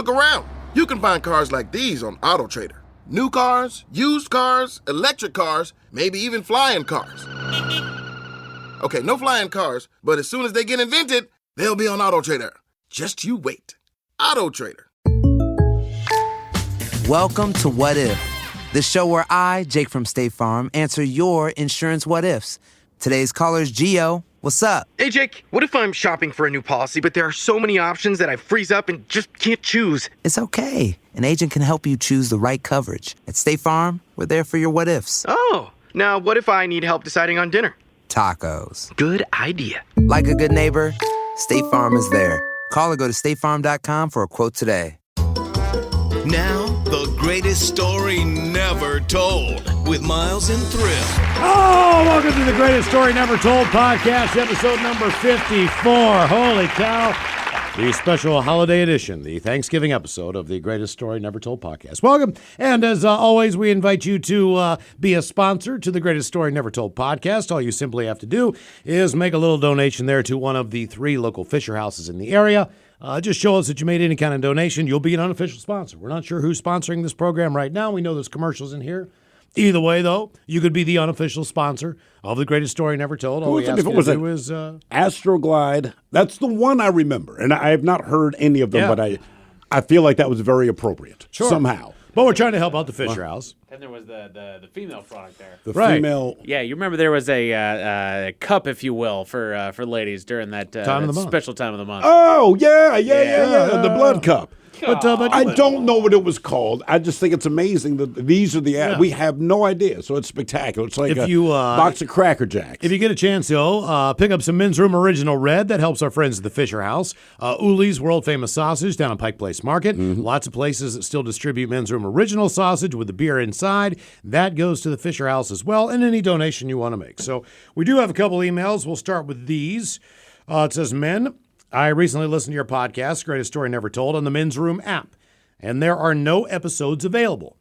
Look around. You can find cars like these on AutoTrader. New cars, used cars, electric cars, maybe even flying cars. Okay, no flying cars, but as soon as they get invented, they'll be on AutoTrader. Just you wait. AutoTrader. Welcome to What If, the show where I, Jake from State Farm, answer your insurance what-ifs. Today's caller is Gio. What's up? Hey, Jake, what if I'm shopping for a new policy, but there are so many options that I freeze up and just can't choose? It's okay. An agent can help you choose the right coverage. At State Farm, we're there for your what-ifs. Oh, now what if I need help deciding on dinner? Tacos. Good idea. Like a good neighbor, State Farm is there. Call or go to statefarm.com for a quote today. Now, the greatest story never told with Miles and Thrill. Oh, welcome to the Greatest Story Never Told podcast, episode number 54. Holy cow. The special holiday edition, the Thanksgiving episode of the Greatest Story Never Told podcast. Welcome. And as always, we invite you to be a sponsor to the Greatest Story Never Told podcast. All you simply have to do is make a little donation there to one of the 3 local Fisher houses in the area. Just show us that you made any kind of donation. You'll be an unofficial sponsor. We're not sure who's sponsoring this program right now. We know there's commercials in here. Either way, though, you could be the unofficial sponsor of the Greatest Story Never Told. All we ask you to do is Astroglide. That's the one I remember, and I have not heard any of them, but I feel like that was very appropriate somehow. But we're trying to help out the Fisher House. And there was the female product there. The female. Yeah, you remember there was a cup, if you will, for ladies during that, special time of the month. Oh, yeah. The blood cup. But I don't know what it was called. I just think it's amazing that these are the ads. We have no idea, so it's spectacular. It's like a box of Cracker Jacks. If you get a chance, though, pick up some Men's Room Original Red. That helps our friends at the Fisher House. Uli's world-famous sausage down at Pike Place Market. Mm-hmm. Lots of places that still distribute Men's Room Original sausage with the beer inside. That goes to the Fisher House as well, and any donation you want to make. So we do have a couple emails. We'll start with these. It says, Men, I recently listened to your podcast, Greatest Story Never Told, on the Men's Room app, and there are no episodes available.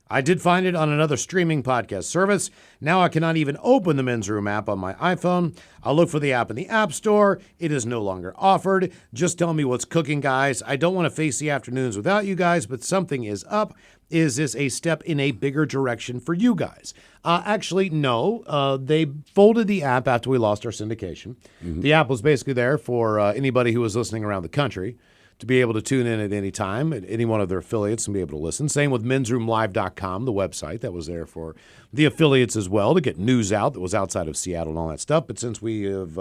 I did find it on another streaming podcast service. Now I cannot even open the Men's Room app on my iPhone. I'll look for the app in the App Store. It is no longer offered. Just tell me what's cooking, guys. I don't want to face the afternoons without you guys, but something is up. Is this a step in a bigger direction for you guys? Actually, no. They folded the app after we lost our syndication. Mm-hmm. The app was basically there for anybody who was listening around the country to be able to tune in at any time at any one of their affiliates and be able to listen. Same with mensroomlive.com, the website that was there for the affiliates as well to get news out that was outside of Seattle and all that stuff. But since we have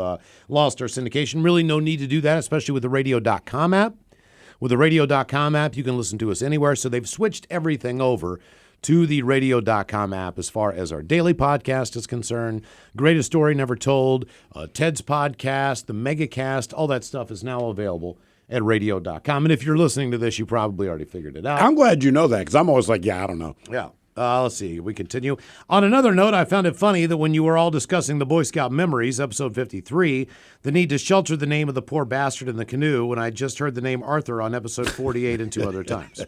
lost our syndication, really no need to do that, especially with the radio.com app. With the radio.com app, you can listen to us anywhere. So they've switched everything over to the radio.com app as far as our daily podcast is concerned. Greatest Story Never Told, Ted's podcast, the Megacast, all that stuff is now available at radio.com. And if you're listening to this, you probably already figured it out. I'm glad you know that because I'm always like, I don't know. Yeah. Let's see. We continue. On another note, I found it funny that when you were all discussing the Boy Scout memories, episode 53, the need to shelter the name of the poor bastard in the canoe, when I just heard the name Arthur on episode 48 and 2 other times.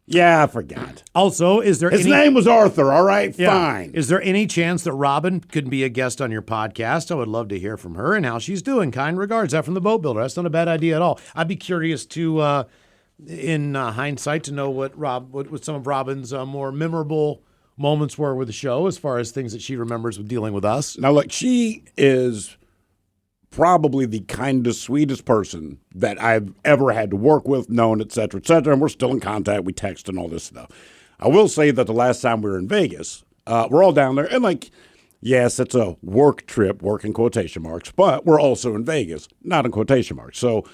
Yeah, I forgot. Also, is there His name was Arthur, all right? Yeah. Fine. Is there any chance that Robin could be a guest on your podcast? I would love to hear from her and how she's doing. Kind regards. That from the Boat Builder. That's not a bad idea at all. I'd be curious to, in hindsight, to know what some of Robin's more memorable moments were with the show as far as things that she remembers with dealing with us. Now, look, she is probably the kindest, sweetest person that I've ever had to work with, known, et cetera, and we're still in contact. We text and all this stuff. I will say that the last time we were in Vegas, we're all down there, and yes, it's a work trip, work in quotation marks, but we're also in Vegas, not in quotation marks. So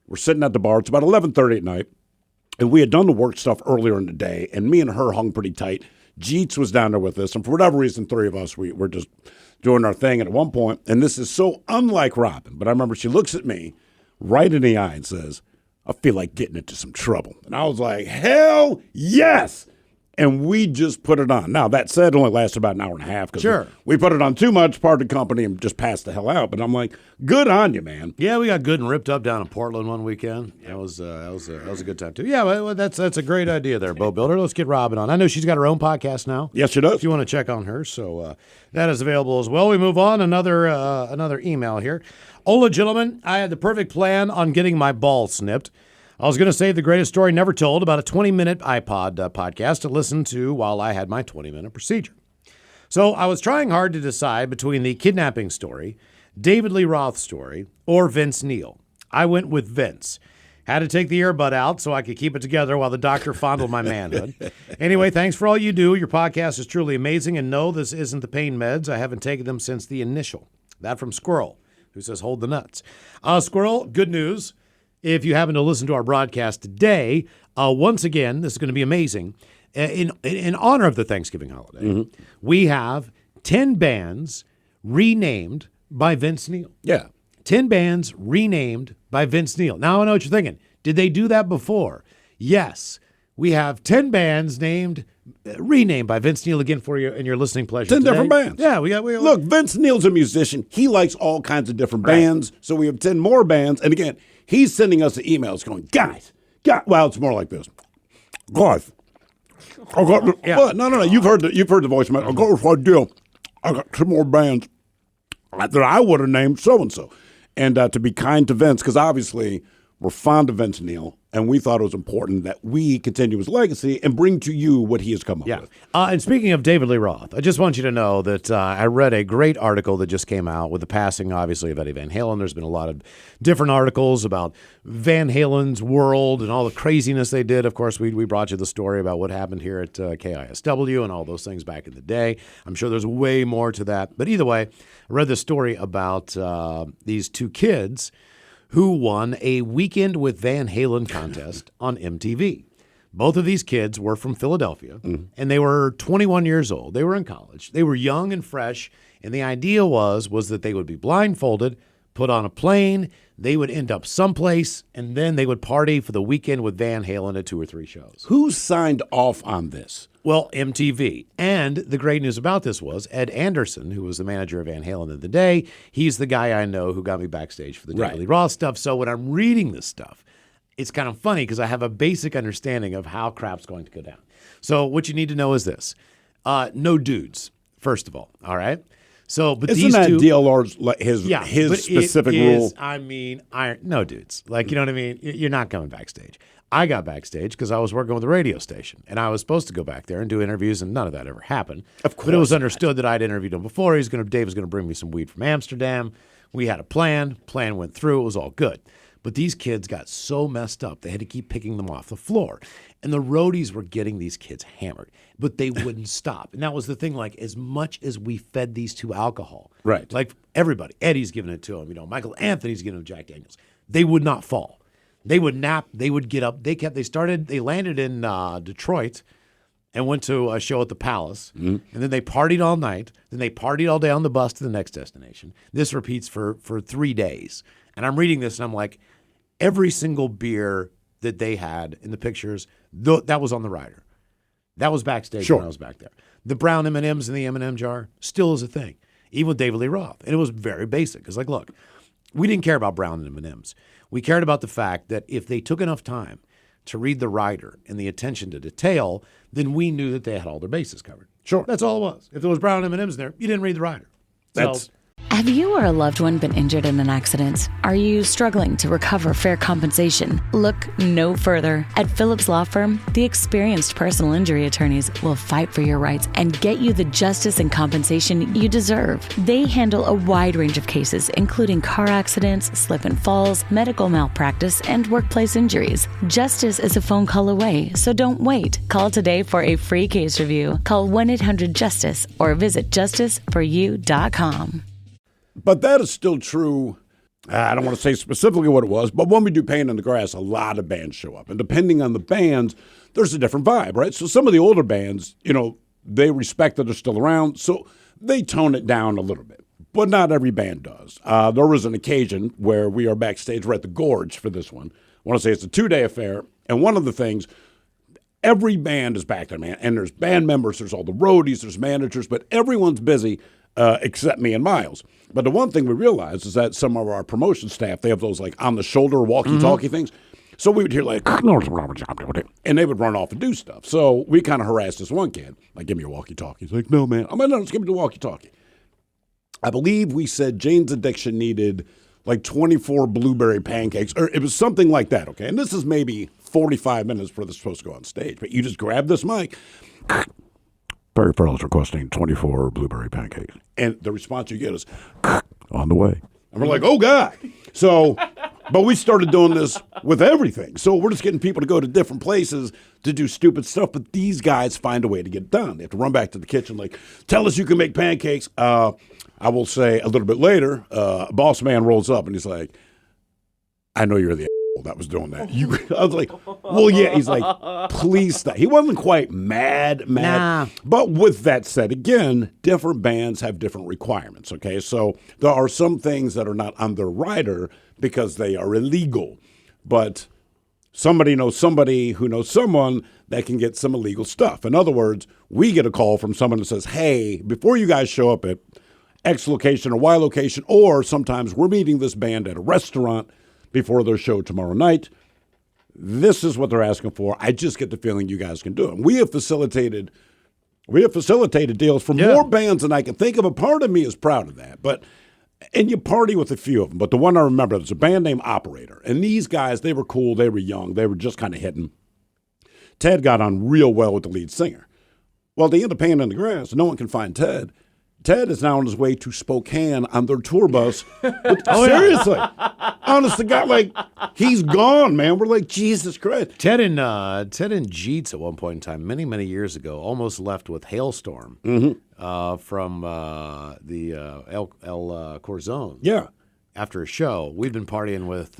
we're sitting at the bar. It's about 11:30 at night, and we had done the work stuff earlier in the day, and me and her hung pretty tight. Jeets was down there with us, and for whatever reason, 3 of us, we were just doing our thing. And at one point, and this is so unlike Robin, but I remember she looks at me right in the eye and says, I feel like getting into some trouble. And I was like, hell yes. And we just put it on. Now, that said, it only lasted about an hour and a half because we put it on too much, parted company, and just passed the hell out. But I'm like, good on you, man. Yeah, we got good and ripped up down in Portland one weekend. That was a good time, too. Yeah, well, that's a great idea there, Boat Builder. Let's get Robin on. I know she's got her own podcast now. Yes, she does. If you want to check on her. So that is available as well. We move on. Another email here. Hola, gentlemen. I had the perfect plan on getting my ball snipped. I was going to save the greatest story never told, about a 20-minute iPod podcast to listen to while I had my 20-minute procedure. So I was trying hard to decide between the kidnapping story, David Lee Roth story, or Vince Neil. I went with Vince. Had to take the earbud out so I could keep it together while the doctor fondled my manhood. Anyway, thanks for all you do. Your podcast is truly amazing. And no, this isn't the pain meds. I haven't taken them since the initial. That from Squirrel, who says, hold the nuts. Squirrel, good news. If you happen to listen to our broadcast today, once again, this is going to be amazing. In honor of the Thanksgiving holiday, we have 10 bands renamed by Vince Neil. Yeah. 10 bands renamed by Vince Neil. Now I know what you're thinking. Did they do that before? Yes. We have 10 bands renamed by Vince Neil again for you in your listening pleasure. 10 today. different bands. Yeah, we Look, Vince Neil's a musician. He likes all kinds of different bands. So we have 10 more bands. And again, he's sending us the emails going, guys, well, it's more like this. Guys, I got no. You've heard the voicemail. I got this idea. I got 2 more bands that I would have named so-and-so. And to be kind to Vince, because obviously we're fond of Vince Neil, and we thought it was important that we continue his legacy and bring to you what he has come up with. And speaking of David Lee Roth, I just want you to know that I read a great article that just came out with the passing, obviously, of Eddie Van Halen. There's been a lot of different articles about Van Halen's world and all the craziness they did. Of course, we brought you the story about what happened here at KISW and all those things back in the day. I'm sure there's way more to that. But either way, I read this story about these 2 kids who won a Weekend with Van Halen contest on MTV. Both of these kids were from Philadelphia, and they were 21 years old. They were in college. They were young and fresh, and the idea was that they would be blindfolded, put on a plane, they would end up someplace, and then they would party for the Weekend with Van Halen at 2 or 3 shows. Who signed off on this? Well, MTV. And the great news about this was Ed Anderson, who was the manager of Van Halen in the day, he's the guy I know who got me backstage for the David Lee Roth stuff. So when I'm reading this stuff, it's kind of funny because I have a basic understanding of how crap's going to go down. So what you need to know is this. No dudes, first of all right? So, but Isn't these that 2, DLR's his specific rule? No dudes. Like, you know what I mean? You're not coming backstage. I got backstage because I was working with a radio station, and I was supposed to go back there and do interviews, and none of that ever happened. Of course. But it was understood that I'd interviewed him before. Dave was going to bring me some weed from Amsterdam. We had a plan. Plan went through. It was all good. But these kids got so messed up, they had to keep picking them off the floor. And the roadies were getting these kids hammered, but they wouldn't stop. And that was the thing, like, as much as we fed these 2 alcohol, right? Like everybody, Eddie's giving it to them, Michael Anthony's giving them Jack Daniels. They would not fall. They would nap. They would get up. They landed in Detroit and went to a show at the Palace. And then they partied all night. Then they partied all day on the bus to the next destination. This repeats for 3 days. And I'm reading this and I'm like, every single beer that they had in the pictures, that was on the rider. That was backstage when I was back there. The brown M&Ms in the M&M jar still is a thing, even with David Lee Roth. And it was very basic. It's like, look, we didn't care about brown M&Ms. We cared about the fact that if they took enough time to read the rider and the attention to detail, then we knew that they had all their bases covered. Sure. That's all it was. If there was brown M&Ms in there, you didn't read the rider. Have you or a loved one been injured in an accident? Are you struggling to recover fair compensation? Look no further. At Phillips Law Firm, the experienced personal injury attorneys will fight for your rights and get you the justice and compensation you deserve. They handle a wide range of cases, including car accidents, slip and falls, medical malpractice, and workplace injuries. Justice is a phone call away, so don't wait. Call today for a free case review. Call 1-800-JUSTICE or visit justiceforyou.com. But that is still true. I don't want to say specifically what it was, but when we do Pain in the Grass, a lot of bands show up. And depending on the bands, there's a different vibe, right? So some of the older bands, they respect that they're still around, so they tone it down a little bit. But not every band does. There was an occasion where we are backstage. We're at the Gorge for this one. I want to say it's a 2-day affair. And one of the things, every band is back there, man. And there's band members, there's all the roadies, there's managers, but everyone's busy except me and Miles. But the one thing we realized is that some of our promotion staff, they have those like on the shoulder walkie-talkie things. So we would hear like, and they would run off and do stuff. So we kind of harassed this one kid, like, give me your walkie-talkie. He's like, no, man. I'm like, no, just give me the walkie-talkie. I believe we said Jane's Addiction needed like 24 blueberry pancakes, or it was something like that, okay? And this is maybe 45 minutes before they're supposed to go on stage. But you just grab this mic. Perry Farrell's requesting 24 blueberry pancakes. And the response you get is, on the way. And we're like, oh, God. So, but we started doing this with everything. So we're just getting people to go to different places to do stupid stuff. But these guys find a way to get it done. They have to run back to the kitchen like, tell us you can make pancakes. I will say a little bit later, boss man rolls up and he's like, I know you're the asshole that was doing that. I was like, well, yeah. He's like, please stop. He wasn't quite mad. Nah. But with that said, again, different bands have different requirements, okay? So there are some things that are not on their rider because they are illegal. But somebody knows somebody who knows someone that can get some illegal stuff. In other words, we get a call from someone that says, hey, before you guys show up at X location or Y location, or sometimes we're meeting this band at a restaurant before their show tomorrow night. This is what they're asking for. I just get the feeling you guys can do it. We have facilitated deals for more bands than I can think of. A part of me is proud of that. And you party with a few of them. But the one I remember, there's a band named Operator. And these guys, they were cool. They were young. They were just kind of hitting. Ted got on real well with the lead singer. Well, they end up paying in the grass. No one can find Ted. Ted is now on his way to Spokane on their tour bus. Seriously. Honest to God, like, he's gone, man. We're like, Jesus Christ. Ted and Jeets at one point in time, many, many years ago, almost left with Hailstorm from the El Corazon. Yeah. After a show. We'd been partying with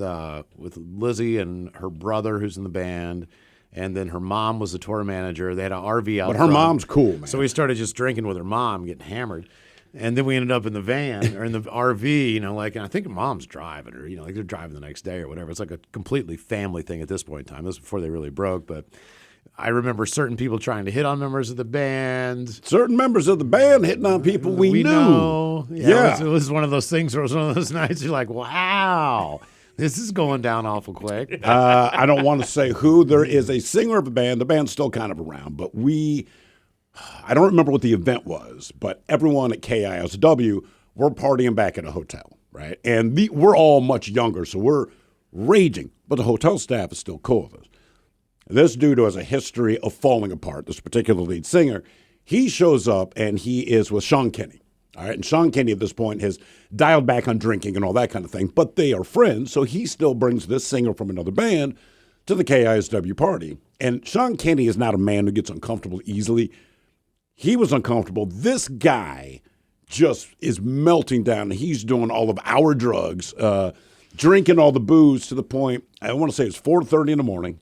Lizzie and her brother who's in the band. And then her mom was the tour manager. They had an RV out But her front. mom's cool, man. So we started just drinking with her mom, getting hammered. And then we ended up in the van or in the RV, and I think her mom's driving or, like they're driving the next day or whatever. It's like a completely family thing at this point in time. This was before they really broke. But I remember certain people trying to hit on members of the band. Certain members of the band hitting on people we knew. Know. Yeah. It was one of those things where it was one of those nights you're like, wow. This is going down awful quick. I don't want to say who. There is a singer of the band. The band's still kind of around, but I don't remember what the event was, but everyone at KISW, we're partying back at a hotel, right? And we're all much younger, so we're raging, but the hotel staff is still cool with us. This dude who has a history of falling apart, this particular lead singer, he shows up and he is with Sean Kinney. All right, and Sean Kinney at this point has dialed back on drinking and all that kind of thing, but they are friends, so he still brings this singer from another band to the KISW party. And Sean Kinney is not a man who gets uncomfortable easily. He was uncomfortable. This guy just is melting down. He's doing all of our drugs, drinking all the booze to the point, I want to say it's 4:30 in the morning.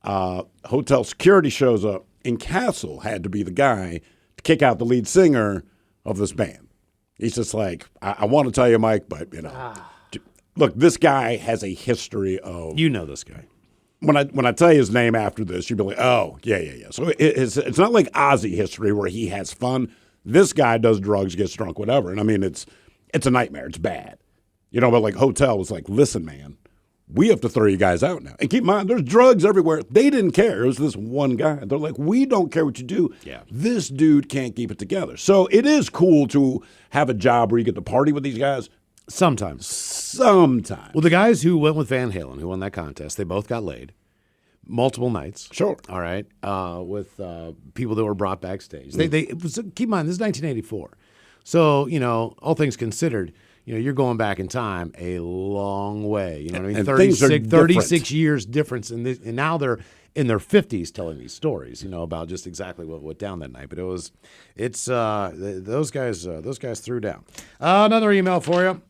Hotel security shows up, and Castle had to be the guy to kick out the lead singer of this band. He's just like, I want to tell you, Mike, but, look, this guy has a history of... You know this guy. When I tell you his name after this, you'll be like, oh, yeah. So it's not like Ozzy history where he has fun. This guy does drugs, gets drunk, whatever. And, I mean, it's a nightmare. It's bad. But, like, Hotel was like, listen, man, we have to throw you guys out now. And keep in mind, there's drugs everywhere. They didn't care. It was this one guy. They're like, we don't care what you do. Yeah. This dude can't keep it together. So it is cool to have a job where you get to party with these guys. Sometimes. Well, the guys who went with Van Halen, who won that contest, they both got laid multiple nights. Sure. All right. With people that were brought backstage. Keep in mind, this is 1984. So, all things considered, you're going back in time a long way. You know what I mean? 36 years difference in this, and now they're in their 50s telling these stories, about just exactly what went down that night. But those guys threw down. Another email for you.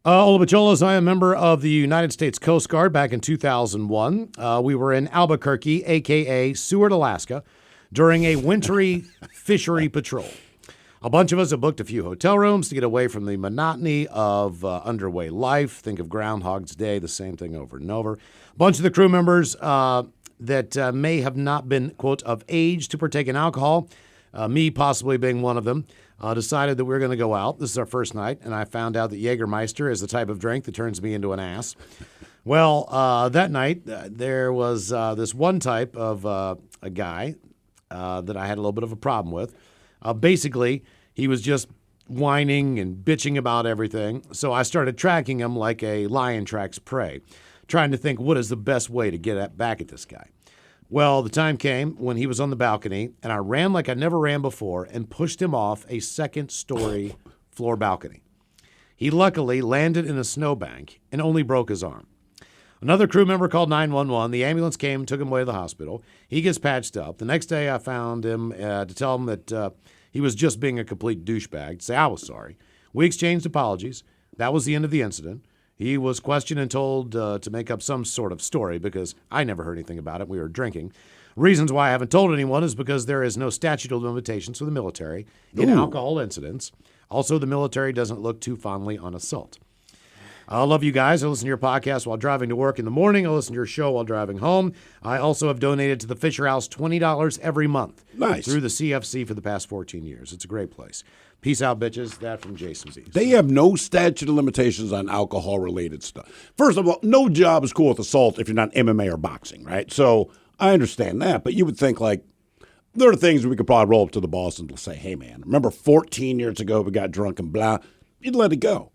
Ola Bacholas, I am a member of the United States Coast Guard back in 2001. We were in Albuquerque, a.k.a. Seward, Alaska, during a wintry fishery patrol. A bunch of us have booked a few hotel rooms to get away from the monotony of underway life. Think of Groundhog's Day, the same thing over and over. A bunch of the crew members that may have not been, quote, of age to partake in alcohol, me possibly being one of them, decided that we were going to go out. This is our first night, and I found out that Jägermeister is the type of drink that turns me into an ass. Well, that night, there was this one type of a guy that I had a little bit of a problem with. Basically, he was just whining and bitching about everything. So I started tracking him like a lion tracks prey, trying to think what is the best way to get back at this guy. Well, the time came when he was on the balcony, and I ran like I never ran before and pushed him off a second-story floor balcony. He luckily landed in a snowbank and only broke his arm. Another crew member called 911. The ambulance came and took him away to the hospital. He gets patched up. The next day, I found him to tell him that he was just being a complete douchebag, to say I was sorry. We exchanged apologies. That was the end of the incident. He was questioned and told to make up some sort of story because I never heard anything about it. We were drinking. Reasons why I haven't told anyone is because there is no statute of limitations for the military in alcohol incidents. Also, the military doesn't look too fondly on assault. I love you guys. I listen to your podcast while driving to work in the morning. I listen to your show while driving home. I also have donated to the Fisher House $20 every month. Nice. Through the CFC for the past 14 years. It's a great place. Peace out, bitches. That from Jason B. They have no statute of limitations on alcohol-related stuff. First of all, no job is cool with assault if you're not MMA or boxing, right? So I understand that, but you would think, like, there are things we could probably roll up to the boss and say, hey, man, remember 14 years ago we got drunk and blah? You'd let it go.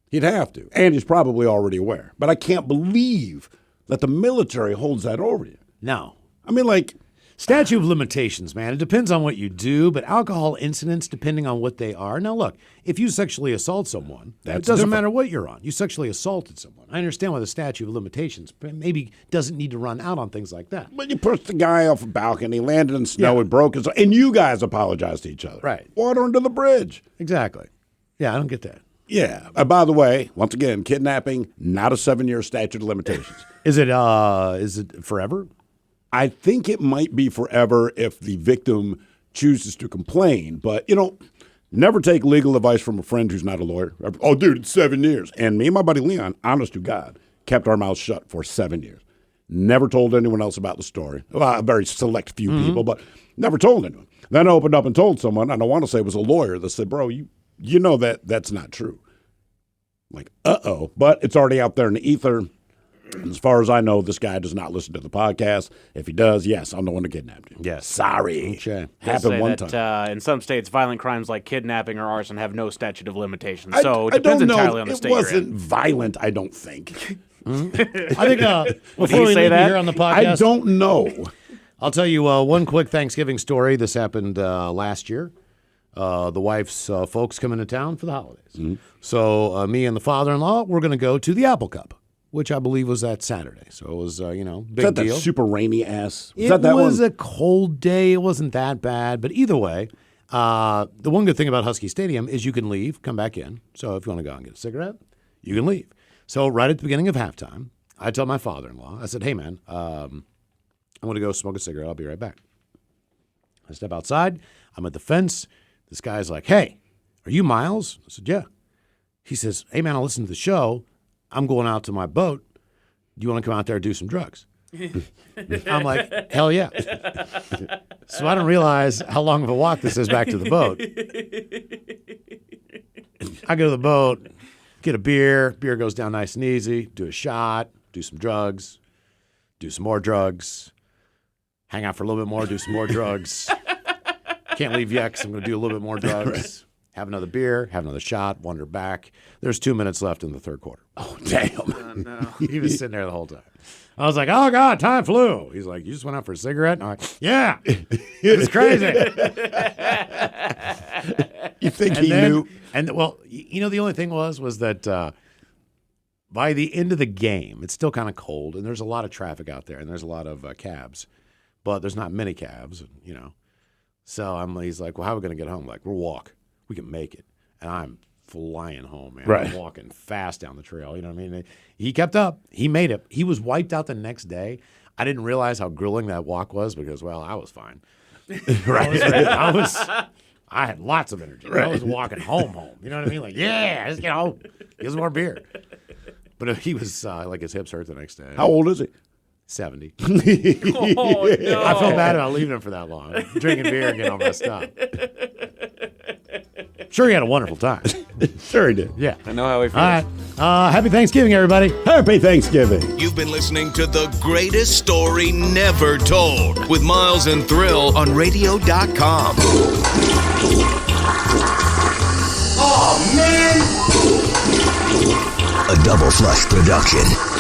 You'd have to. And he's probably already aware. But I can't believe that the military holds that over you. No. I mean, like, statute of limitations, man. It depends on what you do, but alcohol incidents, depending on what they are. Now, look, if you sexually assault someone, it doesn't different. matter what you're on. You sexually assaulted someone. I understand why the statute of limitations maybe doesn't need to run out on things like that. But you pushed the guy off a balcony, landed in snow, and broke his, and you guys apologized to each other. Right. Water under the bridge. Exactly. Yeah, I don't get that. Yeah. By the way, once again, kidnapping, not a 7-year statute of limitations. Is it forever? I think it might be forever if the victim chooses to complain. But, never take legal advice from a friend who's not a lawyer. Oh, dude, it's 7 years. And me and my buddy Leon, honest to God, kept our mouths shut for 7 years. Never told anyone else about the story. Well, a very select few people, but never told anyone. Then I opened up and told someone, and I want to say it was a lawyer, that said, bro, you know that's not true. Like, uh-oh. But it's already out there in the ether. As far as I know, this guy does not listen to the podcast. If he does, yes, I'm the one who kidnapped him. Yes. Sorry. Okay. Happened one time. In some states, violent crimes like kidnapping or arson have no statute of limitations. I So it depends don't know. entirely on the state It wasn't you're in. violent, I don't think. I think before he we say leave that? you here on the podcast, I don't know. I'll tell you one quick Thanksgiving story. This happened last year. The wife's folks come into town for the holidays. So me and the father-in-law, we're going to go to the Apple Cup, which I believe was that Saturday. So it was, big Is that deal. that super rainy ass? It that was one? a cold day. It wasn't that bad. But either way, the one good thing about Husky Stadium is you can leave, come back in. So if you want to go out and get a cigarette, you can leave. So right at the beginning of halftime, I tell my father-in-law, I said, hey, man, I'm going to go smoke a cigarette. I'll be right back. I step outside. I'm at the fence. This guy's like, hey, are you Miles? I said, yeah. He says, hey, man, I'll listen to the show. I'm going out to my boat. Do you want to come out there and do some drugs? I'm like, hell yeah. So I don't realize how long of a walk this is back to the boat. I go to the boat, get a beer. Beer goes down nice and easy. Do a shot, do some drugs, do some more drugs, hang out for a little bit more, do some more drugs. Can't leave yet because I'm going to do a little bit more drugs. Right. Have another beer, have another shot, wander back. There's 2 minutes left in the third quarter. Oh, damn. Oh, no. He was sitting there the whole time. I was like, oh, God, time flew. He's like, you just went out for a cigarette? And I'm like, yeah, it's crazy. You think he knew? And, well, the only thing was that by the end of the game, it's still kind of cold, and there's a lot of traffic out there, and there's a lot of cabs. But there's not many cabs, So he's like, well, how are we going to get home? Like, we'll walk. We can make it. And I'm flying home, man. Right. I'm walking fast down the trail. You know what I mean? He kept up. He made it. He was wiped out the next day. I didn't realize how grueling that walk was because, well, I was fine. Right. I had lots of energy. Right. I was walking home. You know what I mean? Like, yeah, let's get home. Get some more beer. But he was like his hips hurt the next day. How old is he? 70. Oh, no. I felt bad about leaving him for that long. Drinking beer and getting all messed up. Sure, he had a wonderful time. Sure he did. Yeah. I know how he feels. All right. Happy Thanksgiving, everybody. Happy Thanksgiving. You've been listening to The Greatest Story Never Told with Miles and Thrill on radio.com. A Double Flush production.